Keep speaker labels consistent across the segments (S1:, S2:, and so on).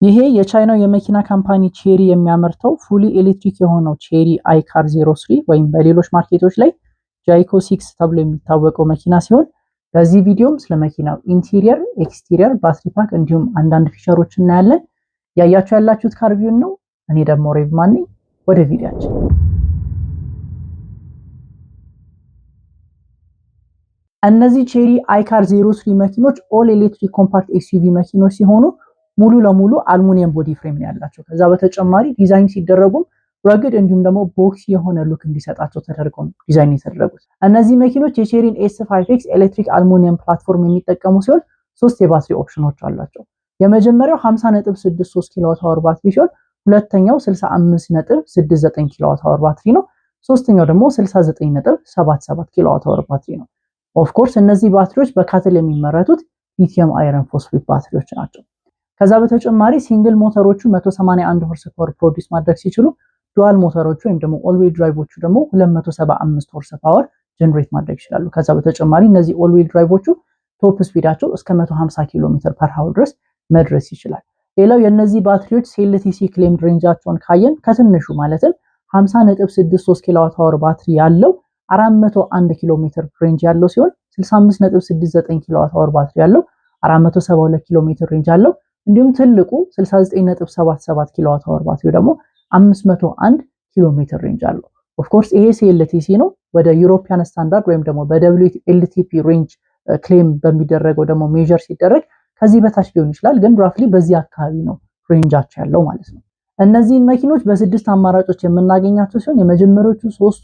S1: ይሄ የቻይናው የመኪና ካምፓኒ ቼሪ የሚያመርተው ፉሊ ኤሌክትሪክ የሆነው ቼሪ አይካር 03 ወይም በሌሎች ማርኬቶች ላይ ጃይኮ 6 ተብሎ የሚታወቀው መኪና ሲሆን በዚህ ቪዲዮም ስለ መኪናው ኢንቴሪየር፣ ኤክስቴሪየር፣ ባትሪ ፓክ እንዲሁም አንዳንድ ፊቸሮች እናያለን። ያያችሁ ያላችሁት ካር ቪውን ነው። እኔ ደግሞ ሬቭማን ነኝ። ወደ ቪዲዮአችን። እነዚህ ቼሪ አይካር 03 መኪኖች ኦል ኤሌክትሪክ ኮምፓክት ኤስዩቪ መኪኖች ሲሆኑ ሙሉ ለሙሉ አልሙኒየም ቦዲ ፍሬም ነው ያላቸው። ከዛ በተጨማሪ ዲዛይን ሲደረጉም ረግድ እንዲሁም ደግሞ ቦክስ የሆነ ሉክ እንዲሰጣቸው ተደርገው ነው ዲዛይን የተደረጉት። እነዚህ መኪኖች የቼሪን S5X ኤሌክትሪክ አልሙኒየም ፕላትፎርም የሚጠቀሙ ሲሆን ሶስት የባትሪ ኦፕሽኖች አላቸው። የመጀመሪያው 50.63 ኪሎዋት አወር ባትሪ ሲሆን ሁለተኛው 65.69 ኪሎዋት አወር ባትሪ ነው። ሶስተኛው ደግሞ 69.77 ኪሎዋት አወር ባትሪ ነው። ኦፍ ኮርስ እነዚህ ባትሪዎች በካትል የሚመረቱት ሊቲየም አይረን ፎስፌት ባትሪዎች ናቸው። ከዛ በተጨማሪ ሲንግል ሞተሮቹ 181 ሆርስ ፓወር ፕሮዲዩስ ማድረግ ሲችሉ ዱዋል ሞተሮቹ ወይም ደግሞ ኦል ዌል ድራይቮቹ ደግሞ 275 ሆርስ ፓወር ጀነሬት ማድረግ ይችላሉ። ከዛ በተጨማሪ እነዚህ ኦል ዌል ድራይቮቹ ቶፕ ስፒዳቸው እስከ 150 ኪሎ ሜትር ፐር ሃወር ድረስ መድረስ ይችላል። ሌላው የነዚህ ባትሪዎች ሴልቲሲ ክሌምድ ሬንጃቸውን ካየን ከትንሹ ማለትም 50.63 ኪሎዋት አወር ባትሪ ያለው 401 ኪሎ ሜትር ሬንጅ ያለው ሲሆን 65.69 ኪሎዋት አወር ባትሪ ያለው 472 ኪሎ ሜትር ሬንጅ ያለው እንዲሁም ትልቁ 69.77 ኪሎዋት አወር ባትሪው ደግሞ 501 ኪሎ ሜትር ሬንጅ አለው። ኦፍ ኮርስ ይሄ ሲኤልቲሲ ነው። ወደ ዩሮፒያን ስታንዳርድ ወይም ደግሞ በWLTP ሬንጅ ክሌም በሚደረገው ደግሞ ሜጀር ሲደረግ ከዚህ በታች ሊሆን ይችላል፣ ግን ራፍሊ በዚህ አካባቢ ነው ሬንጃቸው ያለው ማለት ነው። እነዚህን መኪኖች በስድስት አማራጮች የምናገኛቸው ሲሆን የመጀመሪያዎቹ ሶስቱ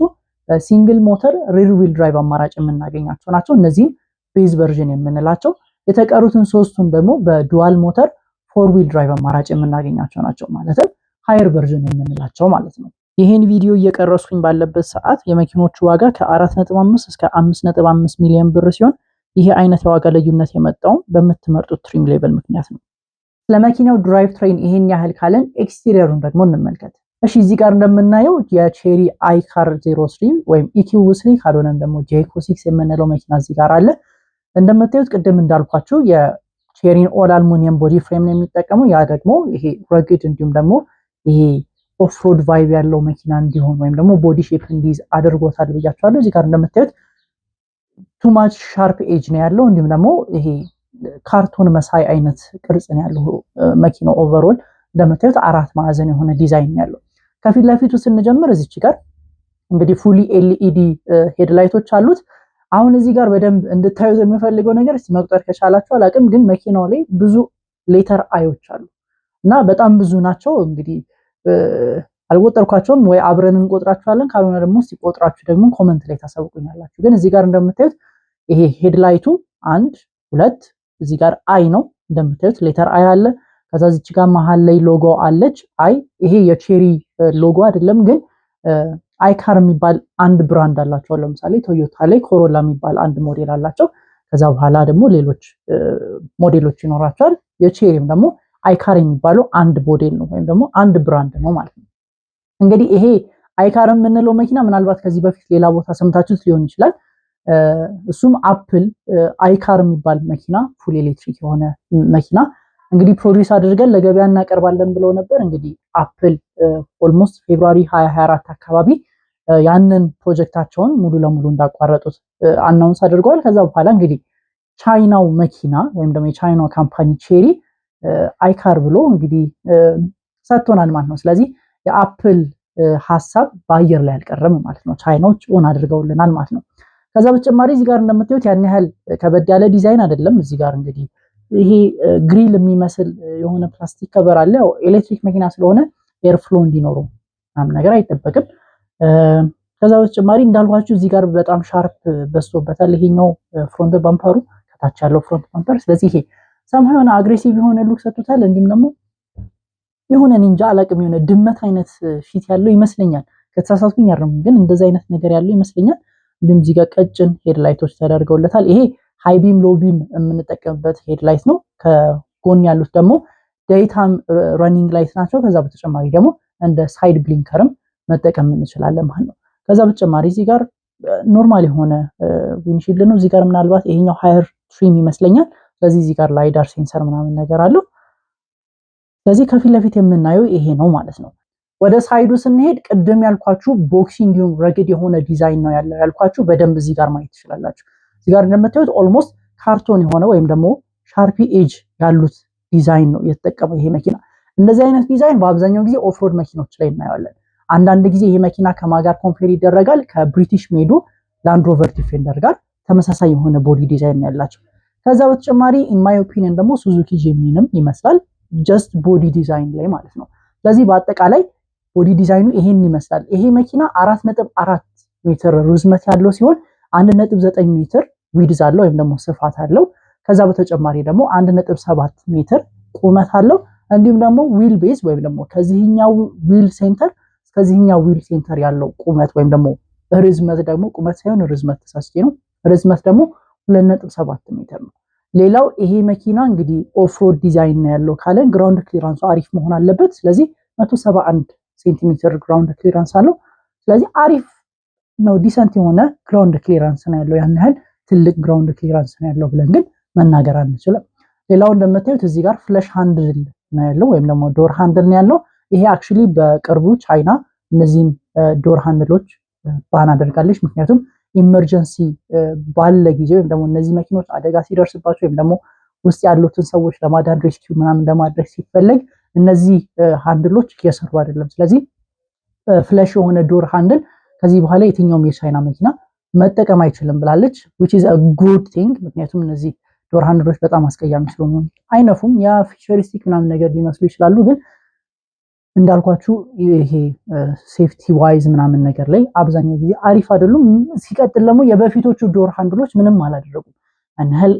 S1: ሲንግል ሞተር ሪር ዊል ድራይቭ አማራጭ የምናገኛቸው ናቸው። እነዚህም ቤዝ ቨርዥን የምንላቸው፣ የተቀሩትን ሶስቱን ደግሞ በዱዋል ሞተር ፎር ዊል ድራይቭ አማራጭ የምናገኛቸው ናቸው። ማለትም ሃየር ቨርዥን የምንላቸው ማለት ነው። ይሄን ቪዲዮ እየቀረስኩኝ ባለበት ሰዓት የመኪኖቹ ዋጋ ከ4.5 እስከ 5.5 ሚሊዮን ብር ሲሆን ይሄ አይነት የዋጋ ልዩነት የመጣው በምትመርጡት ትሪም ሌቨል ምክንያት ነው። ስለመኪናው ድራይቭ ትሬን ይሄን ያህል ካለን ኤክስቴሪየሩን ደግሞ እንመልከት። እሺ እዚህ ጋር እንደምናየው የቼሪ አይካር 03 ወይም EQ3 ካልሆነም ደግሞ ጃይኮ 6 የምንለው መኪና እዚህ ጋር አለ። እንደምታዩት ቅድም እንዳልኳችሁ ቼሪን ኦል አልሙኒየም ቦዲ ፍሬም ነው የሚጠቀመው። ያ ደግሞ ይሄ ረግድ እንዲሁም ደግሞ ይሄ ኦፍሮድ ቫይብ ያለው መኪና እንዲሆን ወይም ደግሞ ቦዲ ሼፕ እንዲይዝ አድርጎታል ብያቸዋለሁ። እዚህ ጋር እንደምታዩት ቱ ማች ሻርፕ ኤጅ ነው ያለው። እንዲሁም ደግሞ ይሄ ካርቶን መሳይ አይነት ቅርጽ ነው ያለው መኪናው። ኦቨርኦል እንደምታዩት አራት ማዕዘን የሆነ ዲዛይን ያለው። ከፊት ለፊቱ ስንጀምር እዚች ጋር እንግዲህ ፉሊ ኤልኢዲ ሄድላይቶች አሉት። አሁን እዚህ ጋር በደንብ እንድታዩት የምፈልገው ነገር እስቲ መቁጠር ከቻላችሁ አላቅም፣ ግን መኪናው ላይ ብዙ ሌተር አይዎች አሉ እና በጣም ብዙ ናቸው። እንግዲህ አልቆጠርኳቸውም፣ ወይ አብረን እንቆጥራቸዋለን፣ ካልሆነ ደግሞ እስቲ ቆጥራችሁ ደግሞ ኮመንት ላይ ታሳውቁኛላችሁ። ግን እዚህ ጋር እንደምታዩት ይሄ ሄድላይቱ 1 2 እዚህ ጋር አይ ነው እንደምታዩት ሌተር አይ አለ። ከዛ እዚች ጋር መሃል ላይ ሎጎ አለች አይ። ይሄ የቼሪ ሎጎ አይደለም፣ ግን አይካር የሚባል አንድ ብራንድ አላቸው። ለምሳሌ ቶዮታ ላይ ኮሮላ የሚባል አንድ ሞዴል አላቸው። ከዛ በኋላ ደግሞ ሌሎች ሞዴሎች ይኖራቸዋል። የቼሪም ደግሞ አይካር የሚባለው አንድ ሞዴል ነው ወይም ደግሞ አንድ ብራንድ ነው ማለት ነው። እንግዲህ ይሄ አይካር የምንለው መኪና ምናልባት ከዚህ በፊት ሌላ ቦታ ሰምታችሁት ሊሆን ይችላል። እሱም አፕል አይካር የሚባል መኪና ፉል ኤሌክትሪክ የሆነ መኪና እንግዲህ ፕሮዲዩስ አድርገን ለገበያ እናቀርባለን ብለው ነበር። እንግዲህ አፕል ኦልሞስት ፌብሩዋሪ 2024 አካባቢ ያንን ፕሮጀክታቸውን ሙሉ ለሙሉ እንዳቋረጡት አናውንስ አድርገዋል። ከዛ በኋላ እንግዲህ ቻይናው መኪና ወይም ደግሞ የቻይናው ካምፓኒ ቼሪ አይካር ብሎ እንግዲህ ሰጥቶናል ማለት ነው። ስለዚህ የአፕል ሐሳብ በአየር ላይ አልቀረም ማለት ነው። ቻይናዎች ኦን አድርገውልናል ማለት ነው። ከዛ በተጨማሪ እዚህ ጋር እንደምታዩት ያን ያህል ከበድ ያለ ዲዛይን አይደለም። እዚህ ጋር እንግዲህ ይሄ ግሪል የሚመስል የሆነ ፕላስቲክ ከቨር አለ። ያው ኤሌክትሪክ መኪና ስለሆነ ኤር ፍሎ እንዲኖረው ምናምን ነገር አይጠበቅም። ከዛ በተጨማሪ እንዳልኳችሁ እዚህ ጋር በጣም ሻርፕ በዝቶበታል ይሄኛው ፍሮንት ባምፐሩ፣ ከታች ያለው ፍሮንት ባምፐር። ስለዚህ ይሄ ሰምሃ የሆነ አግሬሲቭ የሆነ ሉክ ሰጥቶታል። እንዲሁም ደግሞ የሆነ ኒንጃ አላቅም የሆነ ድመት አይነት ፊት ያለው ይመስለኛል። ከተሳሳትኩኝ አይደለም፣ ግን እንደዛ አይነት ነገር ያለው ይመስለኛል። እንዲሁም እዚህ ጋር ቀጭን ሄድላይቶች ተደርገውለታል። ይሄ ሃይ ቢም ሎ ቢም የምንጠቀምበት ሄድላይት ነው። ከጎን ያሉት ደግሞ ዴይታም ረኒንግ ላይት ናቸው። ከዛ በተጨማሪ ደግሞ እንደ ሳይድ ብሊንከርም መጠቀም እንችላለን ማለት ነው። ከዛ በተጨማሪ እዚህ ጋር ኖርማል የሆነ ዊንሺልድ ነው። እዚህ ጋር ምናልባት ይሄኛው ሃየር ትሪም ይመስለኛል። ስለዚህ እዚህ ጋር ላይዳር ሴንሰር ምናምን ነገር አለው። ስለዚህ ከፊት ለፊት የምናየው ይሄ ነው ማለት ነው። ወደ ሳይዱ ስንሄድ ቅድም ያልኳችሁ ቦክሲ እንዲሁም ረግድ የሆነ ዲዛይን ነው ያለው ያልኳችሁ በደንብ እዚህ ጋር ማየት ትችላላችሁ። እዚህ ጋር እንደምታዩት ኦልሞስት ካርቶን የሆነ ወይም ደግሞ ሻርፒ ኤጅ ያሉት ዲዛይን ነው የተጠቀመው ይሄ መኪና። እንደዚህ አይነት ዲዛይን በአብዛኛው ጊዜ ኦፍሮድ መኪኖች ላይ እናየዋለን። አንዳንድ ጊዜ ይሄ መኪና ከማጋር ኮምፔር ይደረጋል ከብሪቲሽ ሜዱ ላንድ ሮቨር ዲፌንደር ጋር ተመሳሳይ የሆነ ቦዲ ዲዛይን ነው ያላቸው። ከዛ በተጨማሪ ኢን ማይ ኦፒኒየን ደግሞ ሱዙኪ ጂምኒንም ይመስላል ጀስት ቦዲ ዲዛይን ላይ ማለት ነው። ስለዚህ በአጠቃላይ ቦዲ ዲዛይኑ ይሄን ይመስላል። ይሄ መኪና 4.4 ሜትር ርዝመት ያለው ሲሆን 1.9 ሜትር ዊድዝ አለው ወይም ደግሞ ስፋት አለው። ከዛ በተጨማሪ ደግሞ 1.7 ሜትር ቁመት አለው። እንዲሁም ደግሞ ዊል ቤዝ ወይም ደግሞ ከዚህኛው ዊል ሴንተር እስከዚህኛው ዊል ሴንተር ያለው ቁመት ወይም ደግሞ ርዝመት ደግሞ ቁመት ሳይሆን ርዝመት ተሳስቼ ነው። ርዝመት ደግሞ 2.7 ሜትር ነው። ሌላው ይሄ መኪና እንግዲህ ኦፍሮድ ዲዛይን ነው ያለው ካለን ግራውንድ ክሊራንሱ አሪፍ መሆን አለበት። ስለዚህ 171 ሴንቲሜትር ግራውንድ ክሊራንስ አለው። ስለዚህ አሪፍ ነው፣ ዲሰንት የሆነ ግራውንድ ክሊራንስ ነው ያለው። ያን ያህል ትልቅ ግራውንድ ክሊራንስ ነው ያለው ብለን ግን መናገር አንችልም። ሌላው እንደምታዩት እዚህ ጋር ፍለሽ ሃንድል ነው ያለው ወይም ደግሞ ዶር ሃንድል ነው ያለው። ይሄ አክቹሊ በቅርቡ ቻይና እነዚህን ዶር ሃንድሎች ባን አደርጋለች። ምክንያቱም ኢመርጀንሲ ባለ ጊዜ ወይም ደግሞ እነዚህ መኪኖች አደጋ ሲደርስባቸው ወይም ደግሞ ውስጥ ያሉትን ሰዎች ለማዳን ሬስኪው ምናምን ለማድረግ ሲፈለግ እነዚህ ሃንድሎች እየሰሩ አይደለም። ስለዚህ ፍለሽ የሆነ ዶር ሃንድል ከዚህ በኋላ የትኛውም የቻይና መኪና መጠቀም አይችልም ብላለች which is a good thing። ምክንያቱም እነዚህ ዶር ሃንድሎች በጣም አስቀያሚ ስለሆኑ አይነፉም። ያ ፊቸሪስቲክ ምናምን ነገር ሊመስሉ ይችላሉ፣ ግን እንዳልኳችሁ ይሄ ሴፍቲ ዋይዝ ምናምን ነገር ላይ አብዛኛው ጊዜ አሪፍ አይደሉም። ሲቀጥል ደግሞ የበፊቶቹ ዶር ሃንድሎች ምንም አላደረጉም። አንህል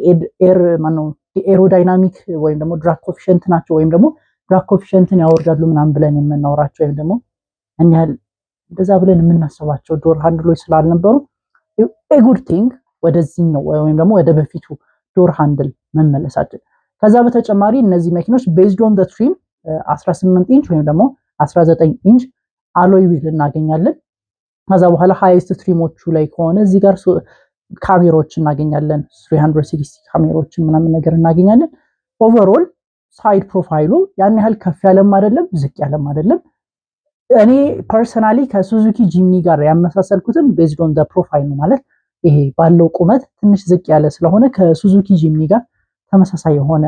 S1: ኤሮዳይናሚክ ወይም ደግሞ ድራግ ኮፊሸንት ናቸው ወይም ደግሞ ድራግ ኮፊሸንትን ያወርዳሉ ምናምን ብለን የምናወራቸው ወይም ደግሞ አንህል እንደዛ ብለን የምናስባቸው ዶር ሃንድሎች ስላልነበሩ ጉድ ቲንግ ወደዚህ ነው ወይም ደግሞ ወደ በፊቱ ዶር ሃንድል መመለሳችን። ከዛ በተጨማሪ እነዚህ መኪኖች ቤዝድ ኦን ዘ ትሪም 18 ኢንች ወይም ደግሞ 19 ኢንች አሎይ ዊል እናገኛለን። ከዛ በኋላ ሃይስት ትሪሞቹ ላይ ከሆነ እዚህ ጋር ካሜራዎች እናገኛለን 360 ካሜራዎችን ምናምን ነገር እናገኛለን። ኦቨርኦል ሳይድ ፕሮፋይሉ ያን ያህል ከፍ ያለም አይደለም ዝቅ ያለም አይደለም። እኔ ፐርሰናሊ ከሱዙኪ ጂምኒ ጋር ያመሳሰልኩትን ቤዝድ ኦን ዘ ፕሮፋይል ነው። ማለት ይሄ ባለው ቁመት ትንሽ ዝቅ ያለ ስለሆነ ከሱዙኪ ጂምኒ ጋር ተመሳሳይ የሆነ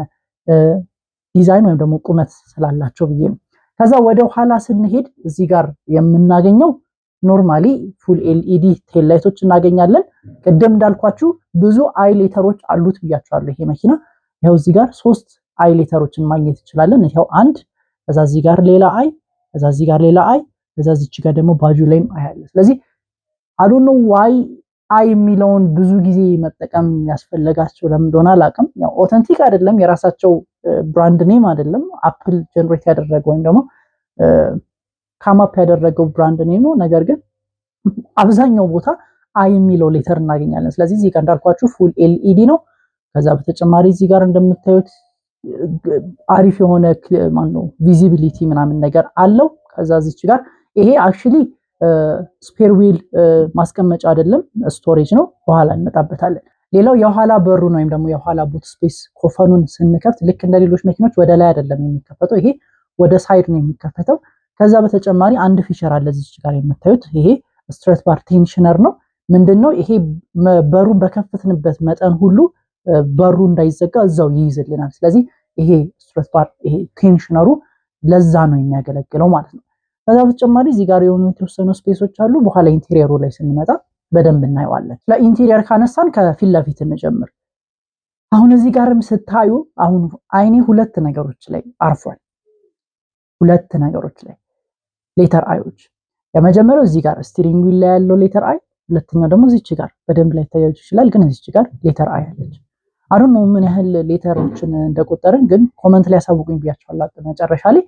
S1: ዲዛይን ወይም ደግሞ ቁመት ስላላቸው ብዬ ነው። ከዛ ወደ ኋላ ስንሄድ እዚህ ጋር የምናገኘው ኖርማሊ ፉል ኤልኢዲ ቴል ላይቶች እናገኛለን። ቅድም እንዳልኳችሁ ብዙ አይሌተሮች አሉት ብያችኋለሁ። ይሄ መኪና ይሄው እዚህ ጋር 3 አይሌተሮችን ማግኘት እንችላለን። ይሄው አንድ፣ ከዛ እዚህ ጋር ሌላ አይ፣ ከዛ እዚህ ጋር ሌላ አይ፣ ከዛ እዚህ ጋር ደግሞ ባጁ ላይም አይ አለ። ስለዚህ አይ ዶንት ኖ ዋይ አይ የሚለውን ብዙ ጊዜ መጠቀም ያስፈልጋቸው ለምን እንደሆነ አላውቅም። ያው ኦተንቲክ አይደለም፣ የራሳቸው ብራንድ ኔም አይደለም። አፕል ጀነሬት ያደረገው ወይም ደግሞ ካማፕ ያደረገው ብራንድ ኔም ነው። ነገር ግን አብዛኛው ቦታ አይ የሚለው ሌተር እናገኛለን። ስለዚህ እዚህ ጋር እንዳልኳችሁ ፉል ኤልኢዲ ነው። ከዛ በተጨማሪ እዚህ ጋር እንደምታዩት አሪፍ የሆነ ማነው ቪዚቢሊቲ ምናምን ነገር አለው። ከዛ እዚች ጋር ይሄ አክቹሊ ስፔር ዊል ማስቀመጫ አይደለም ስቶሬጅ ነው። በኋላ እንመጣበታለን። ሌላው የኋላ በሩን ወይም ደግሞ የኋላ ቡት ስፔስ ኮፈኑን ስንከፍት ልክ እንደ ሌሎች መኪኖች ወደ ላይ አይደለም የሚከፈተው፣ ይሄ ወደ ሳይድ ነው የሚከፈተው። ከዛ በተጨማሪ አንድ ፊቸር አለ እዚህ ጋር የምታዩት፣ ይሄ ስትሬት ባር ቴንሽነር ነው። ምንድነው ይሄ? በሩን በከፈትንበት መጠን ሁሉ በሩ እንዳይዘጋ እዛው ይይዝልናል። ስለዚህ ይሄ ስትሬት ባር ይሄ ቴንሽነሩ ለዛ ነው የሚያገለግለው ማለት ነው። ከዛ በተጨማሪ እዚህ ጋር የሆኑ የተወሰኑ ስፔሶች አሉ። በኋላ ኢንቴሪየሩ ላይ ስንመጣ በደንብ እናየዋለን። ለኢንቴሪየር ካነሳን ከፊት ለፊት እንጀምር። አሁን እዚህ ጋርም ስታዩ አሁን አይኔ ሁለት ነገሮች ላይ አርፏል። ሁለት ነገሮች ላይ ሌተር አይዎች። የመጀመሪያው እዚህ ጋር ስቲሪንግ ዊል ላይ ያለው ሌተር አይ፣ ሁለተኛው ደግሞ እዚች ጋር በደንብ ላይ ታያችሁ ይችላል፣ ግን እዚች ጋር ሌተር አይ አለች። አሁን ነው ምን ያህል ሌተሮችን እንደቆጠርን ግን ኮመንት ላይ ያሳውቁኝ ብያችኋለሁ። መጨረሻ ላይ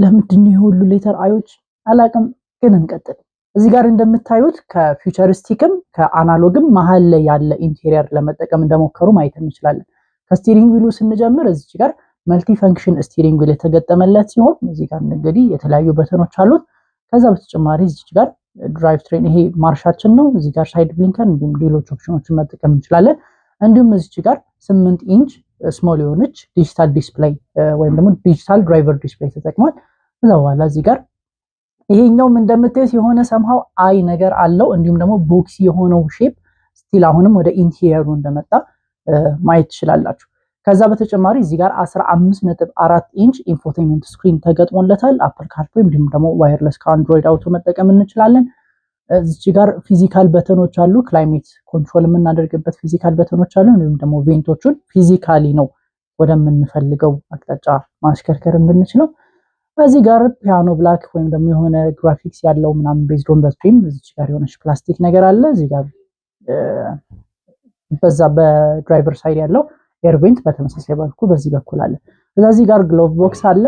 S1: ለምንድን ነው ሁሉ ሌተር አይዎች አላቅም፣ ግን እንቀጥል። እዚህ ጋር እንደምታዩት ከፊውቸሪስቲክም ከአናሎግም መሀል ላይ ያለ ኢንቴሪየር ለመጠቀም እንደሞከሩ ማየት እንችላለን። ከስቲሪንግ ዊሉ ስንጀምር እዚች ጋር መልቲ ፈንክሽን ስቲሪንግ ዊል የተገጠመለት ሲሆን እዚህ ጋር እንግዲህ የተለያዩ በተኖች አሉት። ከዛ በተጨማሪ እዚች ጋር ድራይቭ ትሬን ይሄ ማርሻችን ነው። እዚህ ጋር ሳይድ ብሊንከር እንዲሁም ሌሎች ኦፕሽኖችን መጠቀም እንችላለን። እንዲሁም እዚች ጋር 8 ኢንች ስሞል የሆነች ዲጂታል ዲስፕሌይ ወይም ደግሞ ዲጂታል ድራይቨር ዲስፕሌይ ተጠቅሟል። ከዛ በኋላ እዚህ ጋር ይሄኛውም እንደምታዩት የሆነ ሰምሃው አይ ነገር አለው። እንዲሁም ደግሞ ቦክሲ የሆነው ሼፕ ስቲል አሁንም ወደ ኢንቴሪየሩ እንደመጣ ማየት ትችላላችሁ። ከዛ በተጨማሪ እዚህ ጋር 15.4 ኢንች ኢንፎቴይንመንት ስክሪን ተገጥሞለታል። አፕል ካርፕሌይ እንዲሁም ደግሞ ዋየርለስ ከአንድሮይድ አውቶ መጠቀም እንችላለን። እዚህ ጋር ፊዚካል በተኖች አሉ። ክላይሜት ኮንትሮል የምናደርግበት ፊዚካል በተኖች አሉ። እንዲሁም ደግሞ ቬንቶቹን ፊዚካሊ ነው ወደምንፈልገው አቅጣጫ ማሽከርከር የምንችለው። እዚህ ጋር ፒያኖ ብላክ ወይም ደግሞ የሆነ ግራፊክስ ያለው ምናምን ቤዝድ ኦን ዘ ስትሪም እዚህ ጋር የሆነች ፕላስቲክ ነገር አለ። እዚህ ጋር በዛ በድራይቨር ሳይድ ያለው ኤርቬንት በተመሳሳይ መልኩ በዚህ በኩል አለ። እዚህ ጋር ግሎቭ ቦክስ አለ።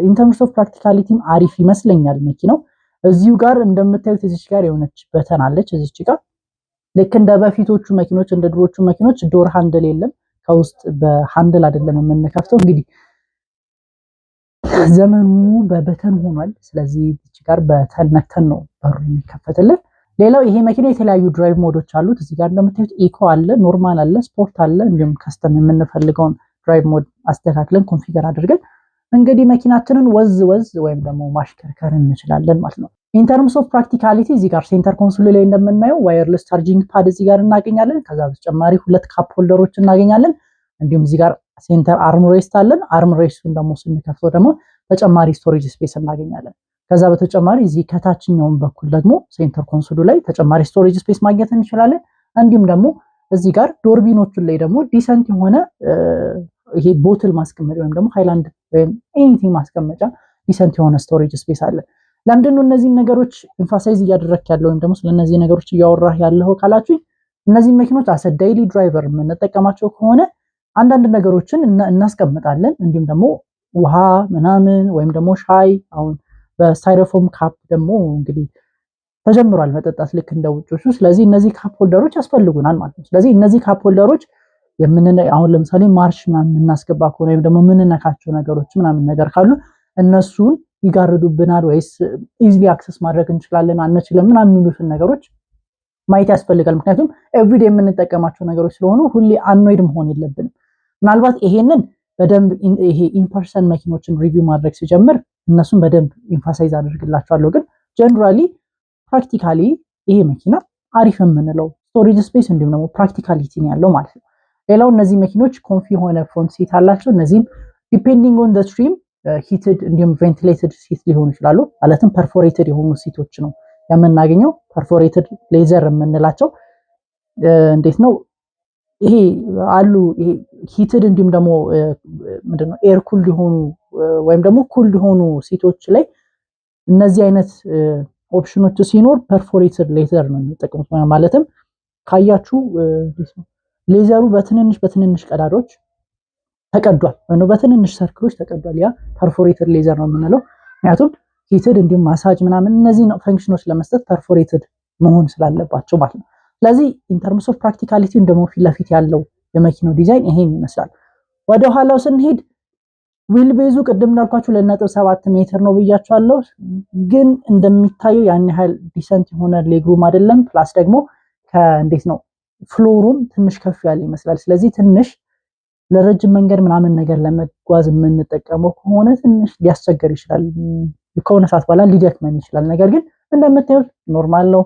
S1: ኢን ተርምስ ኦፍ ፕራክቲካሊቲም አሪፍ ይመስለኛል መኪናው። እዚሁ ጋር እንደምታዩት እዚች ጋር የሆነች በተን አለች። እዚች ጋር ልክ እንደ በፊቶቹ መኪኖች እንደ ድሮቹ መኪኖች ዶር ሃንድል የለም። ከውስጥ በሃንድል አይደለም የምንከፍተው። እንግዲህ ዘመኑ በበተን ሆኗል። ስለዚህ እዚች ጋር በተን ነክተን ነው በሩ የሚከፈትልን። ሌላው ይሄ መኪና የተለያዩ ድራይቭ ሞዶች አሉት። እዚህ ጋር እንደምታዩት ኢኮ አለ፣ ኖርማል አለ፣ ስፖርት አለ። እንዲሁም ከስተም የምንፈልገውን ድራይቭ ሞድ አስተካክለን ኮንፊገር አድርገን እንግዲህ መኪናችንን ወዝ ወይም ደግሞ ማሽከርከር እንችላለን ማለት ነው። ኢን ተርምስ ኦፍ ፕራክቲካሊቲ እዚህ ጋር ሴንተር ኮንሶል ላይ እንደምናየው ዋየርለስ ቻርጂንግ ፓድ እዚህ ጋር እናገኛለን። ከዛ በተጨማሪ 2 ካፕ ሆልደሮች እናገኛለን። እንዲሁም እዚህ ጋር ሴንተር አርም ሬስት አለን። አርም ሬስቱን ደግሞ ስንከፍተው ደግሞ ተጨማሪ ስቶሬጅ ስፔስ እናገኛለን። ከዛ በተጨማሪ እዚህ ከታችኛውን በኩል ደግሞ ሴንተር ኮንሶሉ ላይ ተጨማሪ ስቶሬጅ ስፔስ ማግኘት እንችላለን። እንዲሁም ደግሞ እዚህ ጋር ዶርቢኖቹን ላይ ደግሞ ዲሰንት የሆነ ይሄ ቦትል ማስቀመጫ ወይም ደግሞ ሃይላንድ ወይም ኤኒቲንግ ማስቀመጫ ዲሰንት የሆነ ስቶሬጅ ስፔስ አለ። ለምንድን ነው እነዚህን ነገሮች ኤምፋሳይዝ እያደረክ ያለው ወይም ደግሞ ስለነዚህ ነገሮች እያወራህ ያለው ካላችሁ እነዚህ መኪኖች አሰ ዴይሊ ድራይቨር የምንጠቀማቸው ከሆነ አንዳንድ ነገሮችን እናስቀምጣለን። እንዲሁም ደግሞ ውሃ ምናምን ወይም ደግሞ ሻይ አሁን በስታይሮፎም ካፕ ደግሞ እንግዲህ ተጀምሯል መጠጣት ልክ እንደ ውጮቹ። ስለዚህ እነዚህ ካፕ ሆልደሮች ያስፈልጉናል ማለት ነው። ስለዚህ እነዚህ ካፕ ሆልደሮች አሁን ለምሳሌ ማርሽ ምናምን እናስገባ ከሆነ ወይም ደግሞ የምንነካቸው ነገሮች ምናምን ነገር ካሉ እነሱን ይጋርዱብናል ወይስ ኢዚሊ አክሰስ ማድረግ እንችላለን አንችልም ምናምን የሚሉትን ነገሮች ማየት ያስፈልጋል። ምክንያቱም ኤቭሪዴይ የምንጠቀማቸው ነገሮች ስለሆኑ ሁሌ አንኖይድ መሆን የለብንም። ምናልባት ይሄንን በደንብ ይሄ ኢንፐርሰን መኪኖችን ሪቪው ማድረግ ሲጀምር እነሱን በደንብ ኢንፋሳይዝ አድርግላቸዋለሁ። ግን ጀነራሊ ፕራክቲካሊ ይሄ መኪና አሪፍ የምንለው ስቶሬጅ ስፔስ እንዲሁም ደግሞ ፕራክቲካሊቲ ነው ያለው ማለት ነው። ሌላው እነዚህ መኪኖች ኮንፊ የሆነ ፍሮንት ሲት አላቸው። እነዚህም ዲፔንዲንግ ኦን ዘ ስትሪም ሂትድ እንዲሁም ቬንቲሌትድ ሲት ሊሆኑ ይችላሉ። ማለትም ፐርፎሬትድ የሆኑ ሲቶች ነው የምናገኘው። ፐርፎሬትድ ሌዘር የምንላቸው እንዴት ነው ይሄ አሉ። ይሄ ሂትድ እንዲሁም ደግሞ ምንድነው ኤር ኩልድ የሆኑ ወይም ደግሞ ኩልድ የሆኑ ሲቶች ላይ እነዚህ አይነት ኦፕሽኖች ሲኖር ፐርፎሬትድ ሌዘር ነው የሚጠቀሙት። ማለትም ካያችሁ ሌዘሩ በትንንሽ ቀዳዳዎች ተቀዷል ወይ ነው በትንንሽ ሰርክሎች ተቀዷል። ያ ፐርፎሬትድ ሌዘር ነው የምንለው። ምክንያቱም ሂትድ እንዲሁም ማሳጅ ምናምን እነዚህ ፈንክሽኖች ለመስጠት ፐርፎሬትድ መሆን ስላለባቸው ማለት ነው። ስለዚህ ኢን ተርምስ ኦፍ ፕራክቲካሊቲ ደግሞ ፊት ለፊት ያለው የመኪናው ዲዛይን ይሄን ይመስላል። ወደ ኋላው ስንሄድ ዊል ቤዙ ቅድም እንዳልኳችሁ 2.7 ሜትር ነው ብያችኋለሁ። ግን እንደሚታየው ያን ያህል ዲሰንት የሆነ ሌግሩም አይደለም። ፕላስ ደግሞ እንዴት ነው ፍሎሩም ትንሽ ከፍ ያለ ይመስላል። ስለዚህ ትንሽ ለረጅም መንገድ ምናምን ነገር ለመጓዝ የምንጠቀመው ከሆነ ትንሽ ሊያስቸግር ይችላል። ከሆነ ሰዓት በኋላ ሊደክመን ይችላል። ነገር ግን እንደምታዩት ኖርማል ነው።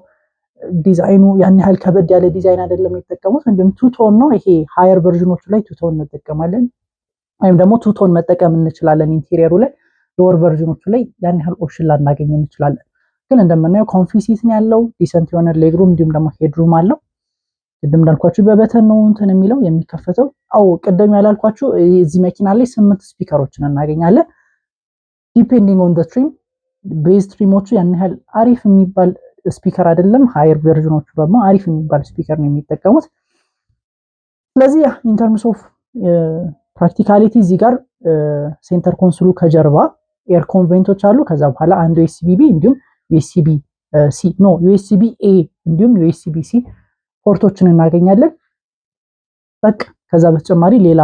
S1: ዲዛይኑ ያን ያህል ከበድ ያለ ዲዛይን አይደለም የሚጠቀሙት። እንዲሁም ቱቶን ነው። ይሄ ሃየር ቨርዥኖቹ ላይ ቱቶን እንጠቀማለን ወይም ደግሞ ቱቶን መጠቀም እንችላለን ኢንቴሪየሩ ላይ። ሎወር ቨርዥኖቹ ላይ ያን ያህል ኦፕሽን ላናገኝ እንችላለን። ግን እንደምናየው ኮንፊ ሲት ነው ያለው። ዲሰንት የሆነ ሌግሩም እንዲሁም ደግሞ ሄድሩም አለው። ቅድም እንዳልኳችሁ በበተን ነው እንትን የሚለው የሚከፈተው። ቅድም ያላልኳችሁ እዚህ መኪና ላይ 8 ስፒከሮችን እናገኛለን። ዲፔንዲንግ ኦን ዘ ስትሪም ቤዝ ስትሪሞቹ ያን ያህል አሪፍ የሚባል ስፒከር አይደለም። ሃየር ቨርዥኖቹ ደግሞ አሪፍ የሚባል ስፒከር ነው የሚጠቀሙት። ስለዚህ ኢን ተርምስ ኦፍ ፕራክቲካሊቲ እዚህ ጋር ሴንተር ኮንሶሉ ከጀርባ ኤር ኮንቬንቶች አሉ። ከዛ በኋላ አንድ ዩኤስቢ ቢ እንዲሁም ዩኤስቢ ሲ ዩኤስቢ ኤ እንዲሁም ዩኤስቢ ሲ ፖርቶችን እናገኛለን። በቃ ከዛ በተጨማሪ ሌላ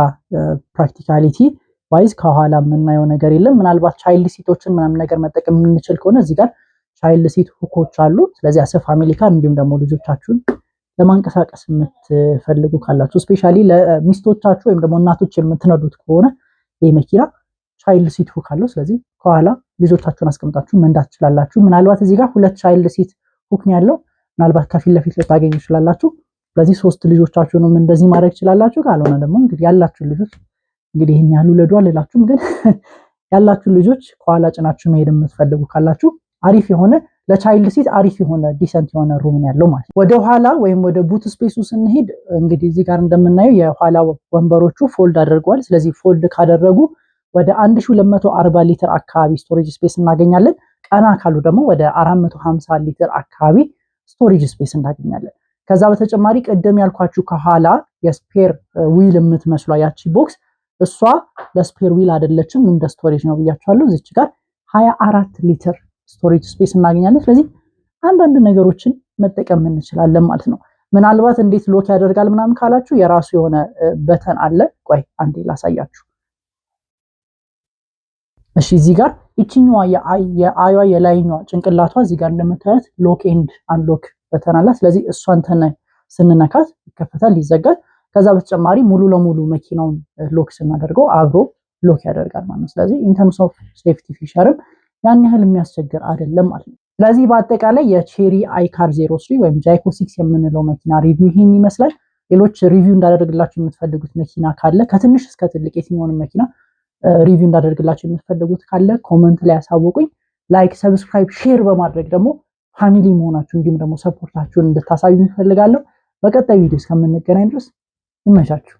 S1: ፕራክቲካሊቲ ዋይዝ ከኋላ የምናየው ነገር የለም። ምናልባት ቻይልድ ሲቶችን ምናምን ነገር መጠቀም የምንችል ከሆነ እዚህ ጋር ቻይልድ ሲት ሁኮች አሉ። ስለዚህ አሰ ፋሚሊ ካር እንዲሁም ደግሞ ልጆቻችሁን ለማንቀሳቀስ የምትፈልጉ ካላችሁ ስፔሻሊ ለሚስቶቻችሁ ወይም ደግሞ እናቶች የምትነዱት ከሆነ ይህ መኪና ቻይልድ ሲት ሁክ አለው። ስለዚህ ከኋላ ልጆቻችሁን አስቀምጣችሁ መንዳት ትችላላችሁ። ምናልባት እዚህ ጋር 2 ቻይልድ ሲት ሁክ ነው ያለው። ምናልባት ከፊት ለፊት ልታገኙ ትችላላችሁ። ስለዚህ 3 ልጆቻችሁንም እንደዚህ ማድረግ ትችላላችሁ። ካልሆነ ደግሞ እንግዲህ ያላችሁ ልጆች እንግዲህ ይሄን ያህል ውለዱ አልላችሁም፣ ግን ያላችሁ ልጆች ከኋላ ጭናችሁ መሄድ የምትፈልጉ ካላችሁ አሪፍ የሆነ ለቻይልድ ሲት አሪፍ የሆነ ዲሰንት የሆነ ሩም ያለው ማለት ነው። ወደ ኋላ ወይም ወደ ቡት ስፔሱ ስንሄድ እንግዲህ እዚህ ጋር እንደምናየው የኋላ ወንበሮቹ ፎልድ አድርገዋል። ስለዚህ ፎልድ ካደረጉ ወደ 1240 ሊትር አካባቢ ስቶሬጅ ስፔስ እናገኛለን። ቀና ካሉ ደግሞ ወደ 450 ሊትር አካባቢ ስቶሬጅ ስፔስ እናገኛለን። ከዛ በተጨማሪ ቅድም ያልኳችሁ ከኋላ የስፔር ዊል የምትመስሏ ያቺ ቦክስ እሷ ለስፔር ዊል አይደለችም፣ እንደ ስቶሬጅ ነው ብያችኋለሁ። እዚች ጋር 24 ሊትር ስቶሬጅ ስፔስ እናገኛለን። ስለዚህ አንዳንድ ነገሮችን መጠቀም እንችላለን ማለት ነው። ምናልባት እንዴት ሎክ ያደርጋል ምናምን ካላችሁ የራሱ የሆነ በተን አለ። ቆይ አንዴ ላሳያችሁ። እሺ እዚህ ጋር እቺኛዋ የአይዋ የላይኛዋ ጭንቅላቷ እዚህ ጋር እንደምታዩት ሎክ ኤንድ አንሎክ በተን አለ። ስለዚህ እሷን ስንነካት ይከፈታል፣ ይዘጋል። ከዛ በተጨማሪ ሙሉ ለሙሉ መኪናውን ሎክ ስናደርገው አብሮ ሎክ ያደርጋል ማለት ነው። ስለዚህ ኢን ተርምስ ኦፍ ሴፍቲ ፊቸርም ያን ያህል የሚያስቸግር አይደለም ማለት ነው። ስለዚህ በአጠቃላይ የቼሪ አይካር 03 ወይም ጃይኮ 6 የምንለው መኪና ሪቪው ይሄን ይመስላል። ሌሎች ሪቪው እንዳደርግላችሁ የምትፈልጉት መኪና ካለ ከትንሽ እስከ ትልቅ የትኛውንም መኪና ሪቪው እንዳደርግላችሁ የምትፈልጉት ካለ ኮመንት ላይ ያሳውቁኝ። ላይክ፣ ሰብስክራይብ፣ ሼር በማድረግ ደግሞ ፋሚሊ መሆናችሁ እንዲሁም ደግሞ ሰፖርታችሁን እንድታሳዩ እንፈልጋለሁ። በቀጣይ ቪዲዮ እስከምንገናኝ ድረስ ይመቻችሁ።